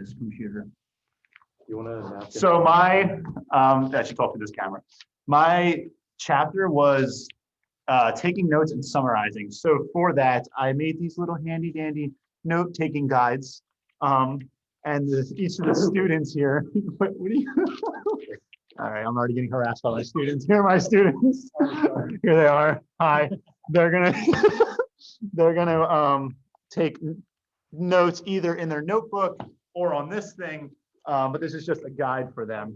this computer. You want to announce? So my, I should talk to this camera. My chapter was taking notes and summarizing. So for that, I made these little handy dandy note-taking guides. Each of the students here, what do you? All right, I'm already getting harassed by my students. Here are my students. Here they are. Hi. They're gonna take notes either in their notebook or on this thing, but this is just a guide for them.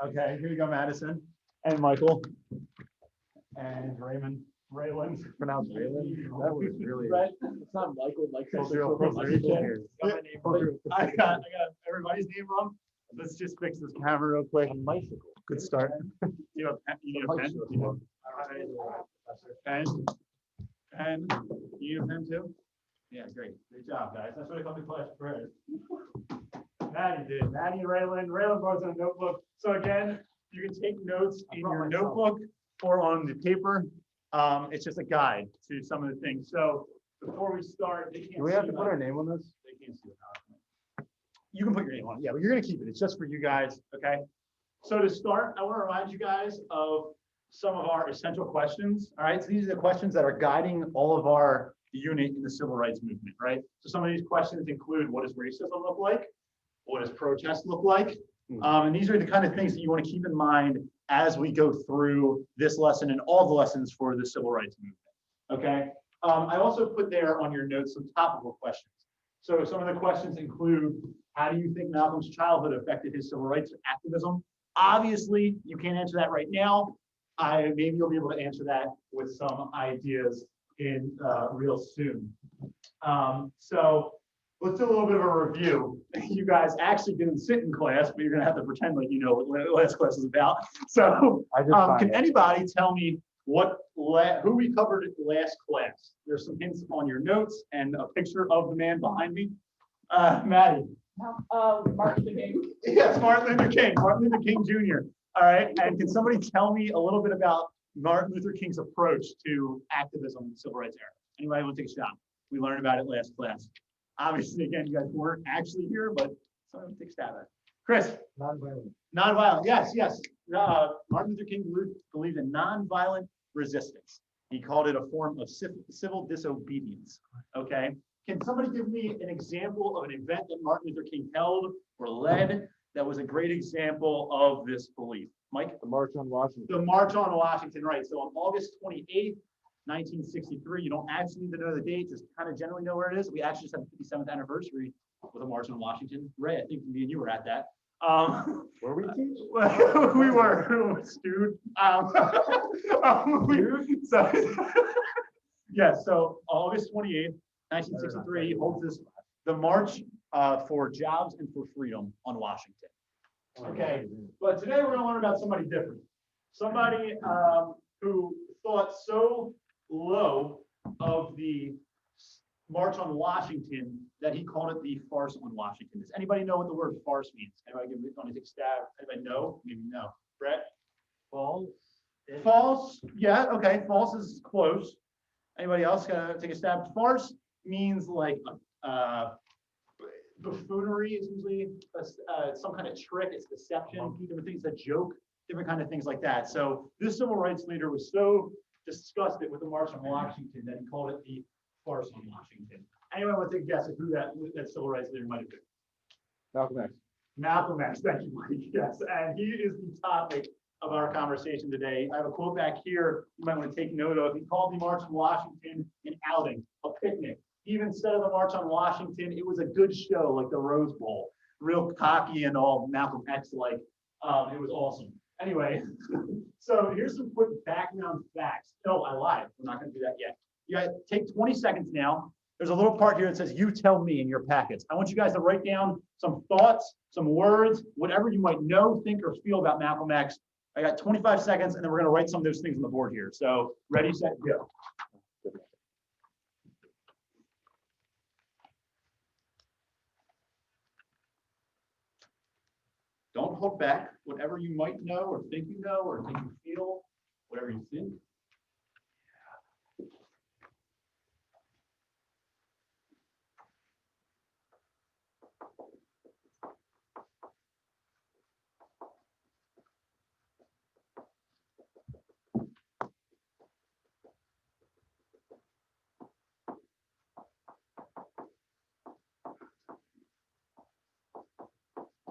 Okay, here you go, Madison and Michael and Raymond. Raylan, pronounced Raylan. That was really. Right? It's not Michael, like. I got everybody's name wrong. Let's just fix this camera real quick. Good start. You need a pen? Pen? Pen? You need a pen too? Yeah, great. Good job, guys. That's what I call the class prepared. Maddie did. Maddie and Raylan. Raylan brought a notebook. So again, you can take notes in your notebook or on the paper. It's just a guide to some of the things. So before we start, they can't Do we have see to put our name on this? They can't see the PowerPoint. You can put your name on it, yeah, but you're gonna keep it. It's just for you guys, okay? So to start, I want to remind you guys of some of our essential questions. All right, so these are the questions that are guiding all of our unit in the civil rights movement, right? So some of these questions include: what does racism look like? What does protest look like? And these are the kind of things that you want to keep in mind as we go through this lesson and all the lessons for the civil rights movement. Okay. I also put there on your notes some topical questions. So some of the questions include: how do you think Malcolm's childhood affected his civil rights activism? Obviously, you can't answer that right now. Maybe you'll be able to answer that with some ideas in real soon. So let's do a little bit of a review. You guys actually didn't sit in class, but you're gonna have to pretend like you know what last class is about. So can anybody tell me who we covered in last class? There's some hints on your notes and a picture of the man behind me. Maddie. Martin Luther King. Yes, Martin Luther King Jr. All right, and can somebody tell me a little bit about Martin Luther King's approach to activism in the civil rights era? Anybody want to take a shot? We learned about it last class. Obviously, again, you guys weren't actually here, but someone take a stab at it. Chris. Nonviolent. Nonviolent, yes. Martin Luther King believed in nonviolent resistance. He called it a form of civil disobedience, okay? Can somebody give me an example of an event that Martin Luther King held or led that was a great example of this belief? Mike? The March on Washington. The March on Washington, right. So on August 28th, 1963, you don't actually need to know the date, just kind of generally know where it is. We actually just had the 57th anniversary with the March on Washington. Ray, I think me and you were at that. Were we teach? We were, Stu. So August 28th, 1963 holds the March for Jobs and for Freedom on Washington. Okay, but today we're going to learn about somebody different. Somebody who thought so low of the March on Washington that he called it the farce on Washington. Does anybody know what the word farce means? Anybody want to take a stab? Anybody know? Maybe no. Brett? False. False. Yeah. Okay. False is close. Anybody else gonna take a stab? Farce means like buffoonery is usually some kind of trick. It's deception. Different things, a joke. Different kind of things like that. So this civil rights leader was so disgusted with the March on Washington that he called it the farce on Washington. Anyone want to take a guess at who that civil rights leader might have been? Malcolm X. Malcolm X, thank you, Mike. Yes, and he is the topic of our conversation today. I have a quote back here you might want to take note of. He called the March on Washington an outing, a picnic. He even said of the March on Washington, it was a good show, like the Rose Bowl. Real cocky and all Malcolm X-like. It was awesome. Anyway, so here's some quick background facts. No, I lied. We're not going to do that yet. You guys take 20 seconds now. There's a little part here that says, you tell me in your packets. I want you guys to write down some thoughts, some words, whatever you might know, think, or feel about Malcolm X. I got 25 seconds, and then we're going to write some of those things on the board here. So ready, set, go. Don't hold back. Whatever you might know, or think you know, or think you feel, whatever you think.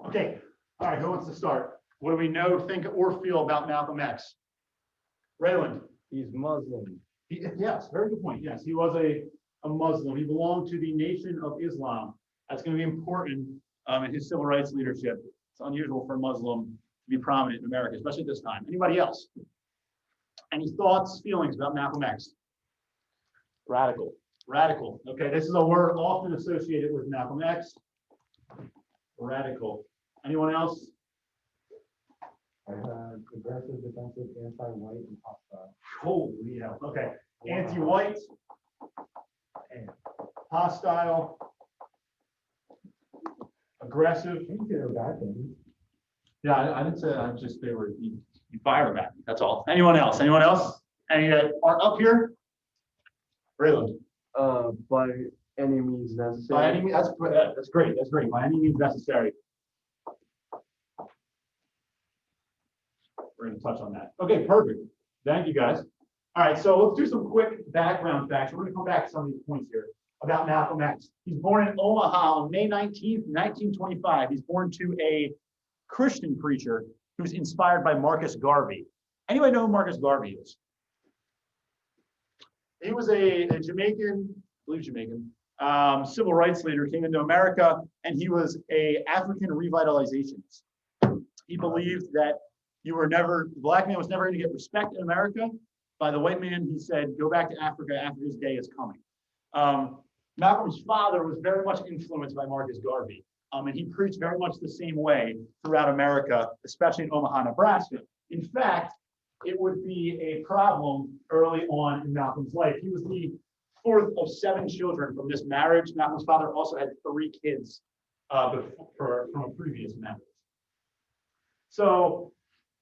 Okay, all right, who wants to start? What do we know, think, or feel about Malcolm X? Rayland? He's Muslim. Yes, very good point. Yes, he was a Muslim. He belonged to the Nation of Islam. That's going to be important in his civil rights leadership. It's unusual for a Muslim to be prominent in America, especially at this time. Anybody else? Any thoughts, feelings about Malcolm X? Radical. Radical. Okay, this is a word often associated with Malcolm X. Radical. Anyone else? I have aggressive, defensive, anti-white, and hostile. Holy hell. Okay. Anti-white. And hostile. Aggressive. I think they're bad things. Yeah, I didn't say, I just, they were, you fired them at me, that's all. Anyone else? Anyone else? Any that are up here? Rayland? By any means necessary. By any means, that's great, that's great. By any means necessary. We're gonna touch on that. Okay, perfect. Thank you, guys. All right, so let's do some quick background facts. We're gonna come back to some of these points here about Malcolm X. He's born in Omaha on May 19th, 1925. He's born to a Christian preacher who's inspired by Marcus Garvey. Anybody know who Marcus Garvey is? He was a Jamaican, I believe Jamaican, civil rights leader, came into America, and he was a African revitalizationist. He believed that the black man was never going to get respect in America by the white man. He said, go back to Africa, Africa's day is coming. Malcolm's father was very much influenced by Marcus Garvey. And he preached very much the same way throughout America, especially in Omaha, Nebraska. In fact, it would be a problem early on in Malcolm's life. He was the fourth of 7 children from this marriage. Malcolm's father also had 3 kids from a previous marriage. So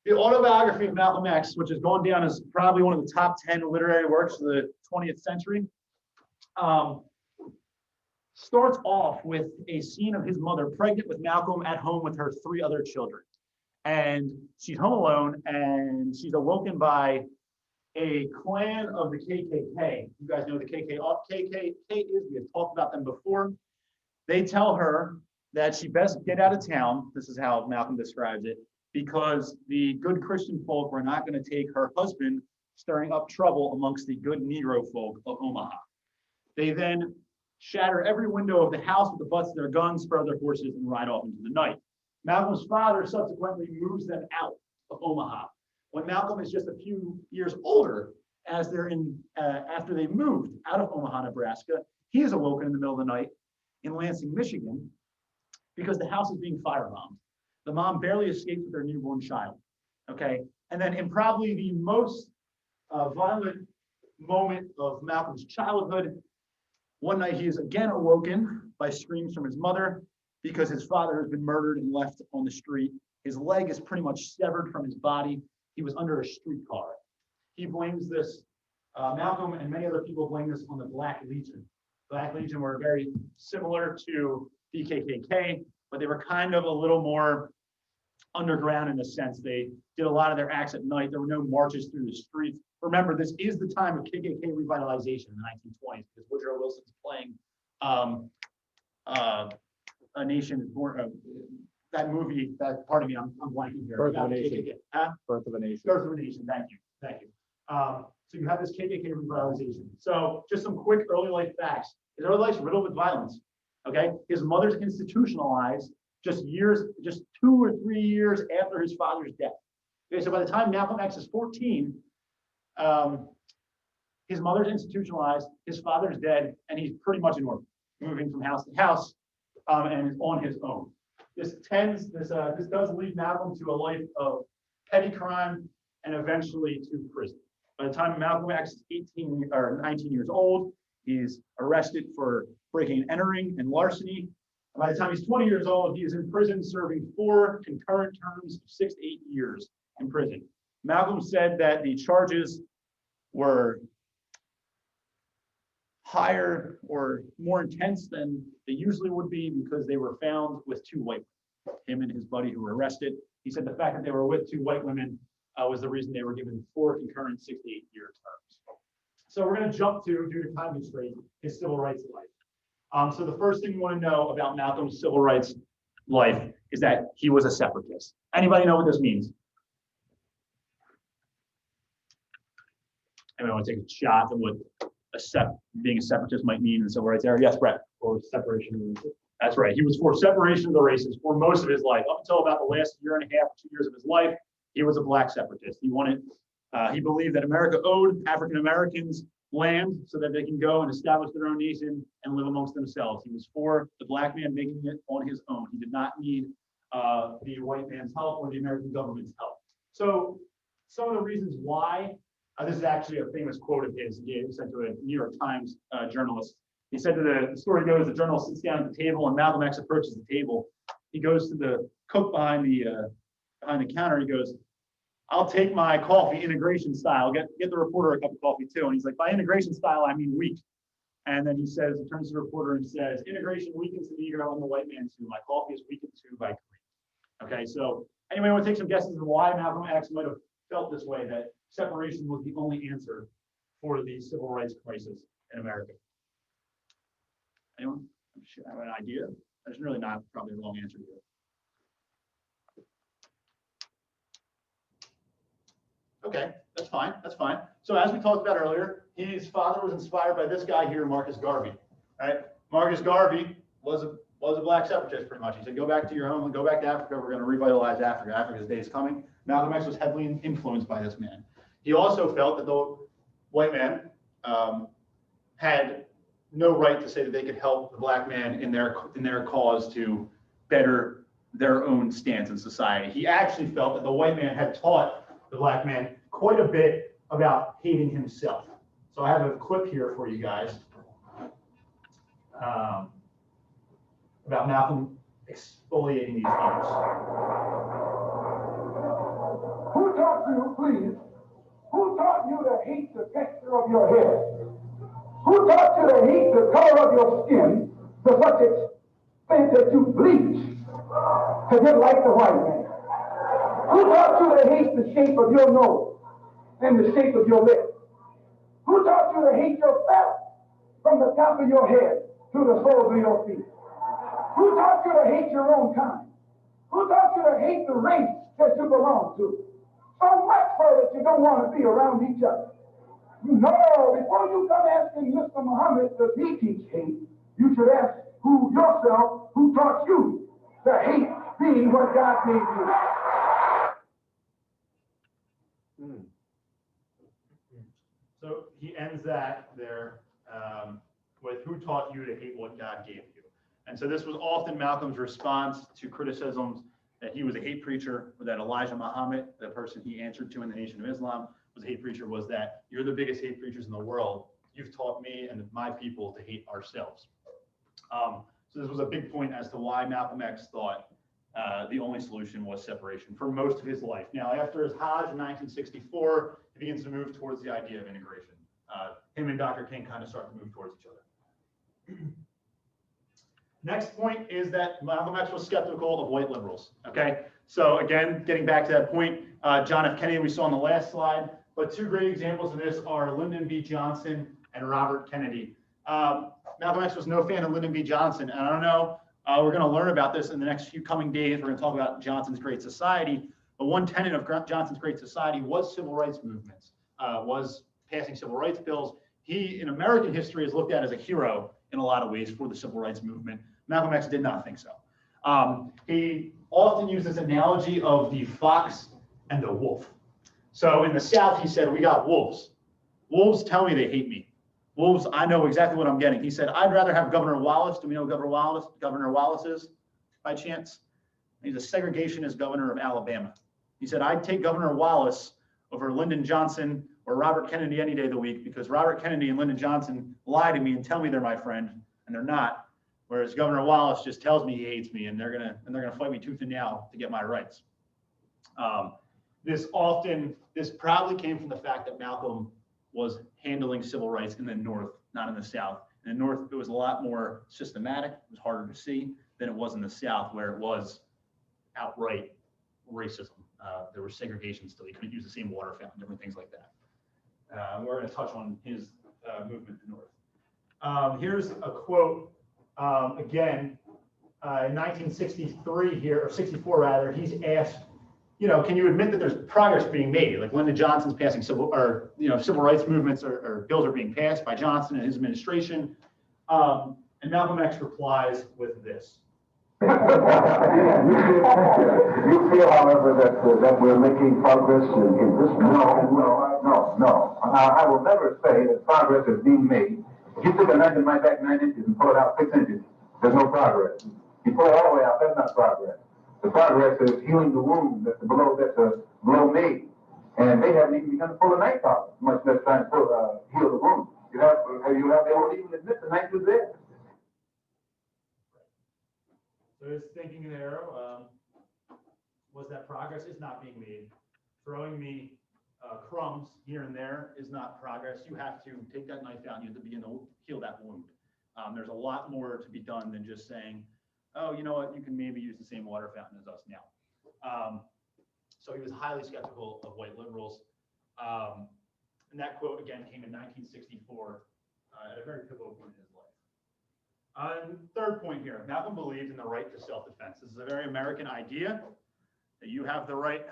the autobiography of Malcolm X, which has gone down as probably one of the top 10 literary works of the 20th century, starts off with a scene of his mother pregnant with Malcolm at home with her 3 other children. And she's home alone, and she's awoken by a clan of the KKK. You guys know who the KKK is. We have talked about them before. They tell her that she best get out of town. This is how Malcolm describes it, because the good Christian folk were not going to take her husband, stirring up trouble amongst the good Negro folk of Omaha. They then shatter every window of the house with the butts of their guns, spur their horses, and ride off into the night. Malcolm's father subsequently moves them out of Omaha. When Malcolm is just a few years older, as they're after they moved out of Omaha, Nebraska, he is awoken in the middle of the night in Lansing, Michigan, because the house is being firebombed. The mom barely escapes with their newborn child. Okay, and then in probably the most violent moment of Malcolm's childhood, one night he is again awoken by screams from his mother because his father has been murdered and left on the street. His leg is pretty much severed from his body. He was under a streetcar. He blames this, Malcolm and many other people blame this on the Black Legion. Black Legion were very similar to the KKK, but they were kind of a little more underground in a sense. They did a lot of their acts at night. There were no marches through the streets. Remember, this is the time of KKK revitalization in the 1920s because Woodrow Wilson's playing A Nation is Born. That movie, pardon me, I'm blanking here. Birth of a Nation. Huh? Birth of a Nation. Birth of a Nation, thank you. So you have this KKK revitalization. So just some quick early life facts. His early life is riddled with violence. Okay, his mother's institutionalized just 2 or 3 years after his father's death. Okay, so by the time Malcolm X is 14, his mother's institutionalized, his father's dead, and he's pretty much an orphan, moving from house to house, and is on his own. This does lead Malcolm to a life of petty crime and eventually to prison. By the time Malcolm X is 18 or 19 years old, he's arrested for breaking and entering and larceny. And by the time he's 20 years old, he is in prison serving 4 concurrent terms of 6 to 8 years in prison. Malcolm said that the charges were higher or more intense than they usually would be because they were found with 2 white women, him and his buddy who were arrested. He said the fact that they were with 2 white women was the reason they were given 4 concurrent 6 to 8 year terms. So we're going to jump to, due to time constraints, his civil rights life. So the first thing we want to know about Malcolm's civil rights life is that he was a separatist. Anybody know what this means? Anyone want to take a shot at what being a separatist might mean in the civil rights era? Yes, Brett. Or separation of races. That's right. He was for separation of the races for most of his life. Up until about the last year and a half, 2 years of his life, he was a black separatist. He believed that America owed African Americans land so that they can go and establish their own nation and live amongst themselves. He was for the black man making it on his own. He did not need the white man's help or the American government's help. So some of the reasons why, this is actually a famous quote of his, he sent to a New York Times journalist. He said the story goes, the journalist sits down at the table and Malcolm X approaches the table. He goes to the cook behind the counter. He goes, "I'll take my coffee integration style. Get the reporter a cup of coffee too." And he's like, "By integration style, I mean weak." And then he says, he turns to the reporter and says, "Integration weakens the Negro and the white man too. My coffee is weakened too by cream." Okay, so anyway, I want to take some guesses on why Malcolm X might have felt this way, that separation was the only answer for the civil rights crisis in America. Anyone have an idea? There's really not probably a wrong answer here. Okay, that's fine. That's fine. So as we talked about earlier, his father was inspired by this guy here, Marcus Garvey. Right? Marcus Garvey was a black separatist, pretty much. He said, "Go back to your home and go back to Africa. We're going to revitalize Africa. Africa's day is coming." Malcolm X was heavily influenced by this man. He also felt that the white man had no right to say that they could help the black man in their cause to better their own stance in society. He actually felt that the white man had taught the black man quite a bit about hating himself. So I have a clip here for you guys about Malcolm exfoliating these thoughts. Who taught you, please? Who taught you to hate the texture of your hair? Who taught you to hate the color of your skin to such extent that you bleach to get like the white man? Who taught you to hate the shape of your nose and the shape of your lips? Who taught you to hate yourself from the top of your head to the soles of your feet? Who taught you to hate your own kind? Who taught you to hate the race that you belong to? So much so that you don't want to be around each other. No, before you come asking Mr. Muhammad, does he teach hate, you should ask yourself, who taught you to hate being what God made you? So he ends that there with who taught you to hate what God gave you. And so this was often Malcolm's response to criticisms that he was a hate preacher, or that Elijah Muhammad, the person he answered to in the Nation of Islam, was a hate preacher, was that you're the biggest hate preachers in the world. You've taught me and my people to hate ourselves. So this was a big point as to why Malcolm X thought the only solution was separation for most of his life. Now, after his Hajj in 1964, he begins to move towards the idea of integration. Him and Dr. King kind of start to move towards each other. Next point is that Malcolm X was skeptical of white liberals. Okay, so again, getting back to that point, John F. Kennedy we saw on the last slide, but two great examples of this are Lyndon B. Johnson and Robert Kennedy. Malcolm X was no fan of Lyndon B. Johnson, and I don't know, we're going to learn about this in the next few coming days. We're going to talk about Johnson's Great Society, but one tenet of Johnson's Great Society was civil rights movements, was passing civil rights bills. He, in American history, is looked at as a hero in a lot of ways for the civil rights movement. Malcolm X did not think so. He often used this analogy of the fox and the wolf. So in the South, he said, we got wolves. Wolves tell me they hate me. Wolves, I know exactly what I'm getting. He said, I'd rather have Governor Wallace. Do we know who Governor Wallace is by chance? He's a segregationist governor of Alabama. He said, I'd take Governor Wallace over Lyndon Johnson or Robert Kennedy any day of the week, because Robert Kennedy and Lyndon Johnson lie to me and tell me they're my friend, and they're not. Whereas Governor Wallace just tells me he hates me, and they're gonna fight me tooth and nail to get my rights. This probably came from the fact that Malcolm was handling civil rights in the North, not in the South. In the North, it was a lot more systematic. It was harder to see than it was in the South, where it was outright racism. There was segregation still. You couldn't use the same water fountain, different things like that. We're going to touch on his movement in the North. Here's a quote, again, in 1963 here, or 64 rather, he's asked, can you admit that there's progress being made? Like Lyndon Johnson's passing civil rights movements or bills are being passed by Johnson and his administration. And Malcolm X replies with this. You feel, however, that we're making progress in this? No. I will never say that progress is being made. If you take a knife in my back 9 inches and pull it out 6 inches, there's no progress. You pull it all the way out, that's not progress. The progress is healing the wound that the blow made. And they haven't even begun to pull the knife out, much less trying to heal the wound. They won't even admit the knife is there. So his thinking there was that progress is not being made. Throwing me crumbs here and there is not progress. You have to take that knife out and you have to begin to heal that wound. There's a lot more to be done than just saying, oh, you know what, you can maybe use the same water fountain as us now. So he was highly skeptical of white liberals. And that quote, again, came in 1964 at a very pivotal point in his life. Third point here, Malcolm believed in the right to self-defense. This is a very American idea that you have the right.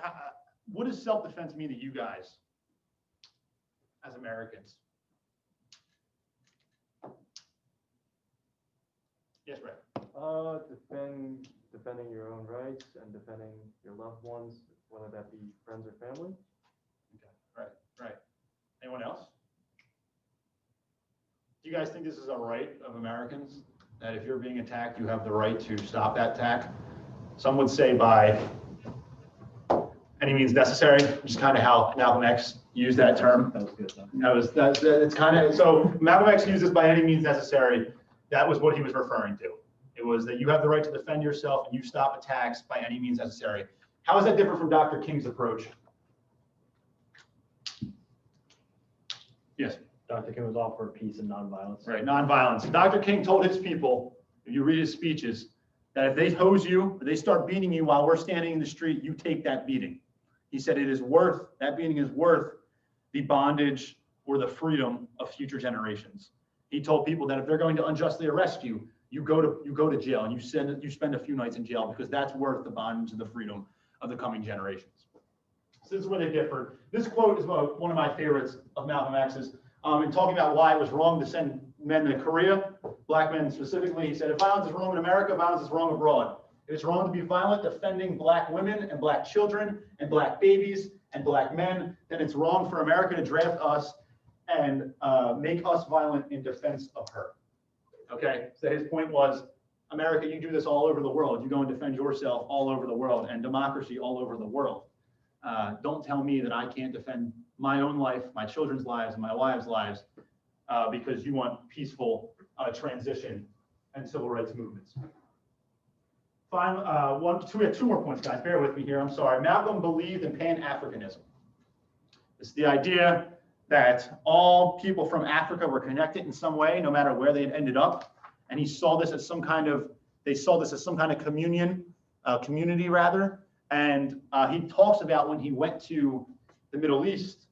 What does self-defense mean to you guys as Americans? Yes, Ray. Defending your own rights and defending your loved ones, whether that be friends or family. Okay, right. Anyone else? Do you guys think this is a right of Americans? That if you're being attacked, you have the right to stop that attack? Some would say by any means necessary, which is kind of how Malcolm X used that term. That was good. It's kind of, so Malcolm X used this by any means necessary. That was what he was referring to. It was that you have the right to defend yourself and you stop attacks by any means necessary. How is that different from Dr. King's approach? Yes. Dr. King was all for peace and nonviolence. Right, nonviolence. Dr. King told his people, if you read his speeches, that if they hose you, or they start beating you while we're standing in the street, you take that beating. He said that beating is worth the bondage or the freedom of future generations. He told people that if they're going to unjustly arrest you, you go to jail and you spend a few nights in jail because that's worth the bondage and the freedom of the coming generations. So this is where they differed. This quote is one of my favorites of Malcolm X's. In talking about why it was wrong to send men to Korea, black men specifically, he said, if violence is wrong in America, violence is wrong abroad. If it's wrong to be violent defending black women and black children and black babies and black men, then it's wrong for America to draft us and make us violent in defense of her. Okay, so his point was, America, you do this all over the world. You go and defend yourself all over the world and democracy all over the world. Don't tell me that I can't defend my own life, my children's lives, and my wives' lives because you want peaceful transition and civil rights movements. Fine, we have two more points, guys. Bear with me here. I'm sorry. Malcolm believed in Pan-Africanism. It's the idea that all people from Africa were connected in some way, no matter where they had ended up. And he saw this as some kind of, community rather. And he talks about when he went to the Middle East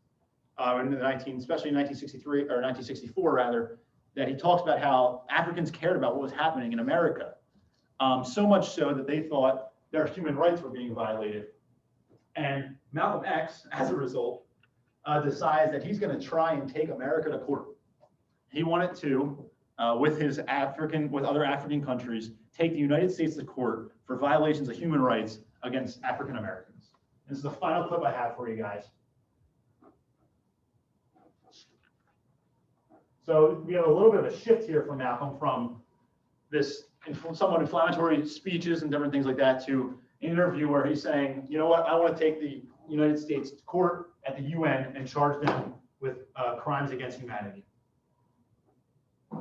especially in 1963 or 1964 rather, that he talks about how Africans cared about what was happening in America. So much so that they thought their human rights were being violated. And Malcolm X, as a result, decides that he's going to try and take America to court. He wanted to, with other African countries, take the United States to court for violations of human rights against African Americans. This is the final clip I have for you guys. So we have a little bit of a shift here from Malcolm from this somewhat inflammatory speeches and different things like that to an interview where he's saying, you know what, I want to take the United States to court at the UN and charge them with crimes against humanity.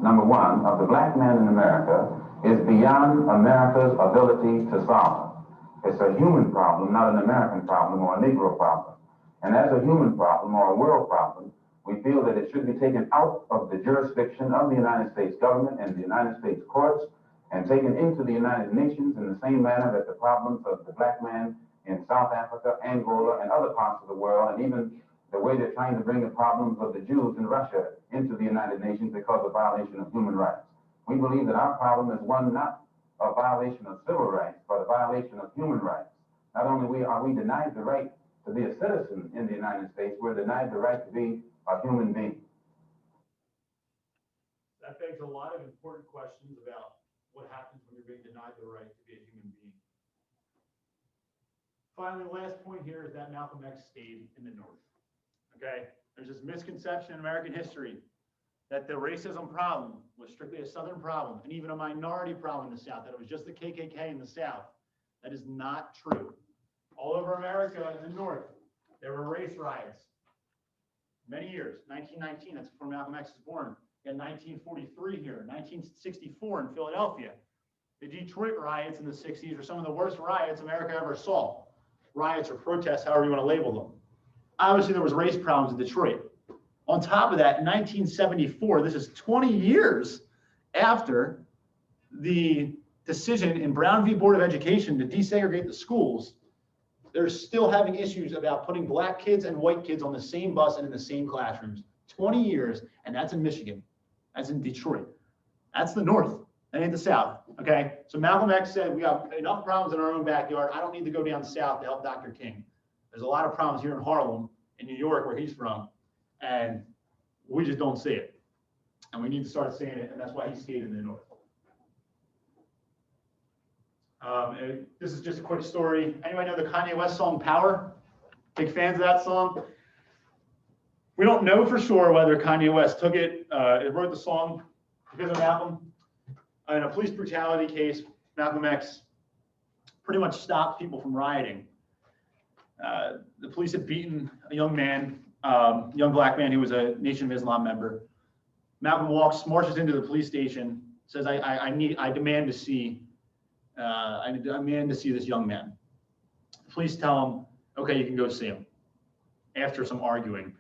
Number one, of the black man in America is beyond America's ability to solve. It's a human problem, not an American problem or a Negro problem. And as a human problem or a world problem, we feel that it should be taken out of the jurisdiction of the United States government and the United States courts and taken into the United Nations in the same manner that the problems of the black man in South Africa, Angola, and other parts of the world, and even the way they're trying to bring the problems of the Jews in Russia into the United Nations because of violation of human rights. We believe that our problem is one not a violation of civil rights, but a violation of human rights. Not only are we denied the right to be a citizen in the United States, we're denied the right to be a human being. That begs a lot of important questions about what happens when you're being denied the right to be a human being. Finally, the last point here is that Malcolm X stayed in the North. Okay? There's this misconception in American history that the racism problem was strictly a Southern problem and even a minority problem in the South, that it was just the KKK in the South. That is not true. All over America in the North, there were race riots. Many years, 1919, that's before Malcolm X was born. In 1943 here, 1964 in Philadelphia. The Detroit riots in the 60s were some of the worst riots America ever saw. Riots or protests, however you want to label them. Obviously, there was race problems in Detroit. On top of that, in 1974, this is 20 years after the decision in Brown v. Board of Education to desegregate the schools, they're still having issues about putting black kids and white kids on the same bus and in the same classrooms. 20 years, and that's in Michigan. That's in Detroit. That's the North. That ain't the South. Okay. So Malcolm X said, we have enough problems in our own backyard. I don't need to go down south to help Dr. King. There's a lot of problems here in Harlem, in New York, where he's from, and we just don't see it. And we need to start seeing it, and that's why he stayed in the North. And this is just a quick story. Anybody know the Kanye West song Power? Big fans of that song? We don't know for sure whether Kanye West took it, wrote the song because of Malcolm. In a police brutality case, Malcolm X pretty much stopped people from rioting. The police had beaten a young man, young black man who was a Nation of Islam member. Malcolm marches into the police station, says, I demand to see this young man. The police tell him, okay, you can go see him. After some arguing,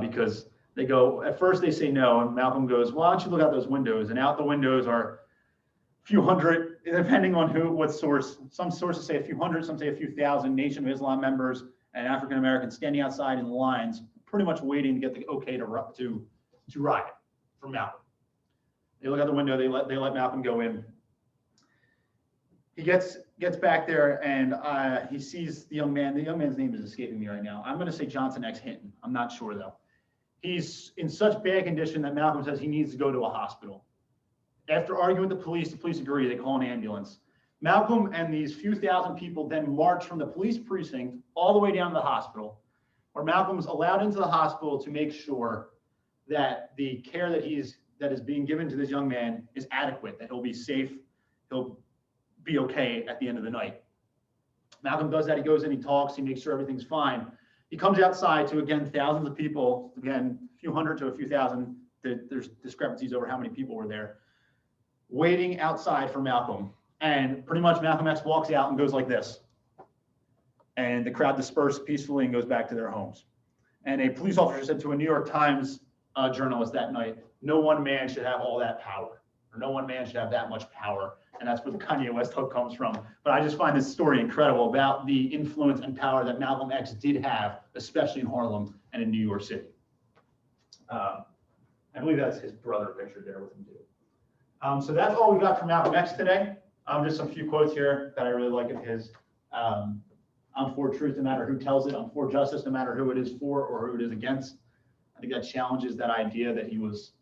because they go, at first they say no, and Malcolm goes, why don't you look out those windows? And out the windows are a few hundred, depending on what source. Some sources say a few hundred, some say a few thousand Nation of Islam members and African Americans standing outside in lines, pretty much waiting to get the okay to riot from Malcolm. They look out the window, they let Malcolm go in. He gets back there and he sees the young man. The young man's name is escaping me right now. I'm going to say Johnson X. Hinton. I'm not sure though. He's in such bad condition that Malcolm says he needs to go to a hospital. After arguing with the police agree. They call an ambulance. Malcolm and these few thousand people then march from the police precinct all the way down to the hospital, where Malcolm's allowed into the hospital to make sure that the care that is being given to this young man is adequate, that he'll be safe, he'll be okay at the end of the night. Malcolm does that. He goes in, he talks, he makes sure everything's fine. He comes outside to, again, thousands of people, again, a few hundred to a few thousand. There's discrepancies over how many people were there, waiting outside for Malcolm. And pretty much Malcolm X walks out and goes like this. And the crowd dispersed peacefully and goes back to their homes. And a police officer said to a New York Times journalist that night, no one man should have all that power, or no one man should have that much power. And that's where the Kanye West hook comes from. But I just find this story incredible about the influence and power that Malcolm X did have, especially in Harlem and in New York City. I believe that's his brother pictured there with him too. So that's all we got from Malcolm X today. Just some few quotes here that I really like of his. I'm for truth no matter who tells it. I'm for justice no matter who it is for or who it is against. I think that challenges that idea that he was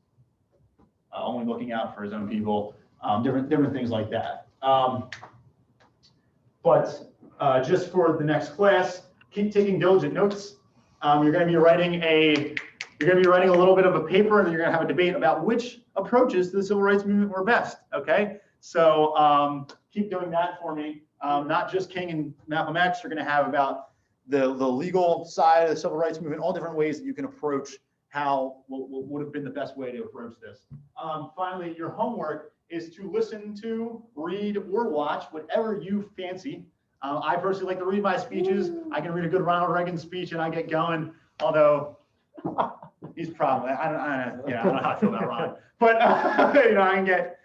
only looking out for his own people. Different things like that. But just for the next class, keep taking diligent notes. You're going to be writing a little bit of a paper, and then you're going to have a debate about which approaches to the civil rights movement were best. Okay, so keep doing that for me. Not just King and Malcolm X. You're going to have about the legal side of the civil rights movement, all different ways that you can approach what would have been the best way to approach this. Finally, your homework is to listen to, read, or watch whatever you fancy. I personally like to read my speeches. I can read a good Ronald Reagan speech and I get going, although he's probably, I don't know how I feel about Ron. But, I can get,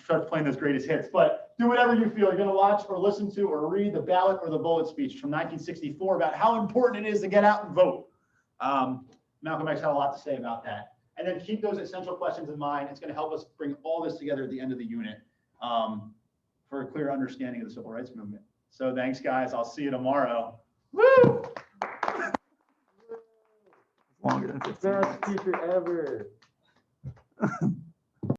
start playing those greatest hits. But do whatever you feel. You're going to watch or listen to or read the ballot or the bullet speech from 1964 about how important it is to get out and vote. Malcolm X had a lot to say about that. And then keep those essential questions in mind. It's going to help us bring all this together at the end of the unit. for a clear understanding of the civil rights movement. So thanks, guys. I'll see you tomorrow. Woo! Longer than 15 Best speaker ever.